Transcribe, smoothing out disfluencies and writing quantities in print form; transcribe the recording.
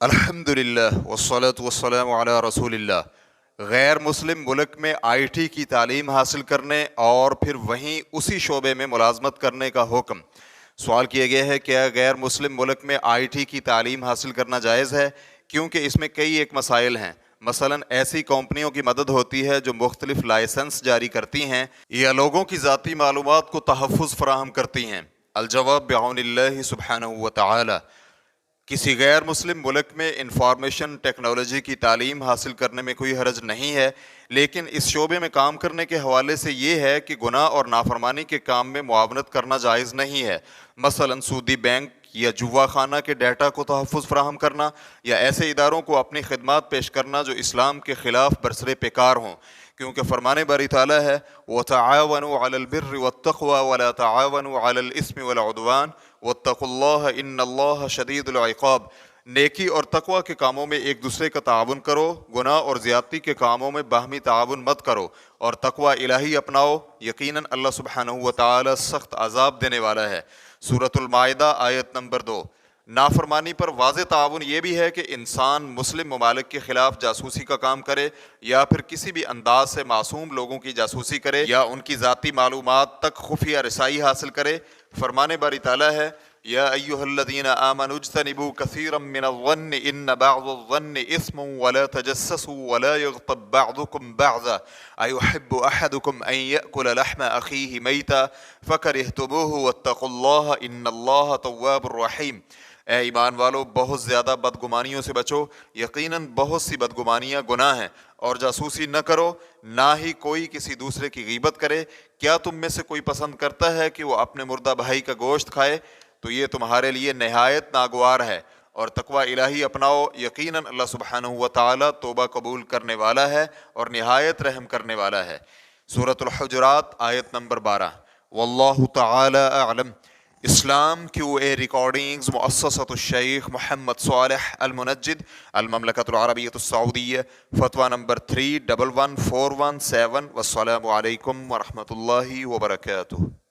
الحمدللہ والصلاة والسلام علی رسول اللہ۔ غیر مسلم ملک میں آئی ٹی کی تعلیم حاصل کرنے اور پھر وہیں اسی شعبے میں ملازمت کرنے کا حکم۔ سوال کیا گیا ہے کیا غیر مسلم ملک میں آئی ٹی کی تعلیم حاصل کرنا جائز ہے، کیونکہ اس میں کئی ایک مسائل ہیں۔ مثلا ایسی کمپنیوں کی مدد ہوتی ہے جو مختلف لائسنس جاری کرتی ہیں یا لوگوں کی ذاتی معلومات کو تحفظ فراہم کرتی ہیں۔ الجواب بعون اللہ سبحانہ وتعالی۔ کسی غیر مسلم ملک میں انفارمیشن ٹیکنالوجی کی تعلیم حاصل کرنے میں کوئی حرج نہیں ہے، لیکن اس شعبے میں کام کرنے کے حوالے سے یہ ہے کہ گناہ اور نافرمانی کے کام میں معاونت کرنا جائز نہیں ہے۔ مثلا سودی بینک یا جوا خانہ کے ڈیٹا کو تحفظ فراہم کرنا یا ایسے اداروں کو اپنی خدمات پیش کرنا جو اسلام کے خلاف برسر پیکار ہوں، کیونکہ فرمان باری تعالیٰ ہے وَتَعَاوَنُوا عَلَى الْبِرِّ وَالتَّقْوَى وَلَا تَعَاوَنُوا عَلَى الْإِثْمِ وَالْعُدْوَانِ وَاتَّقُوا اللَّهَ إِنَّ اللَّهَ شَدِيدُ الْعِقَابِ۔ نیکی اور تقوی کے کاموں میں ایک دوسرے کا تعاون کرو، گناہ اور زیادتی کے کاموں میں باہمی تعاون مت کرو، اور تقوی الہی اپناؤ، یقیناً اللہ سبحانہ وتعالی سخت عذاب دینے والا ہے۔ سورۃ المائدہ آیت نمبر 2۔ نافرمانی پر واضح تعاون یہ بھی ہے کہ انسان مسلم ممالک کے خلاف جاسوسی کا کام کرے یا پھر کسی بھی انداز سے معصوم لوگوں کی جاسوسی کرے یا ان کی ذاتی معلومات تک خفیہ رسائی حاصل کرے۔ فرمان باری تعالیٰ ہے یا ایھا الذین آمنوا اجتنبوا کثیرا من الظن ان بعض الظن اثم ولا تجسسوا ولا یغتب بعضکم بعضا ایحب احدکم ان یأکل لحم اخیہ میتا فکرہتموہ واتقوا اللہ ان اللہ تواب الرحیم۔ اے ایمان والو، بہت زیادہ بدگمانیوں سے بچو، یقیناً بہت سی بدگمانیاں گناہ ہیں، اور جاسوسی نہ کرو، نہ ہی کوئی کسی دوسرے کی غیبت کرے۔ کیا تم میں سے کوئی پسند کرتا ہے کہ وہ اپنے مردہ بھائی کا گوشت کھائے؟ تو یہ تمہارے لیے نہایت ناگوار ہے، اور تقوی الہی اپناؤ، یقیناً اللہ سبحانہ وتعالی توبہ قبول کرنے والا ہے اور نہایت رحم کرنے والا ہے۔ سورۃ الحجرات آیت نمبر 12۔ واللہ تعالی اعلم۔ اسلام کیو اے ریکارڈنگز مؤسسۃ الشیخ محمد صالح المنجد، المملکۃ العربیۃ السعودیہ، فتویٰ نمبر 311417۔ والسلام علیکم ورحمۃ اللہ وبرکاتہ۔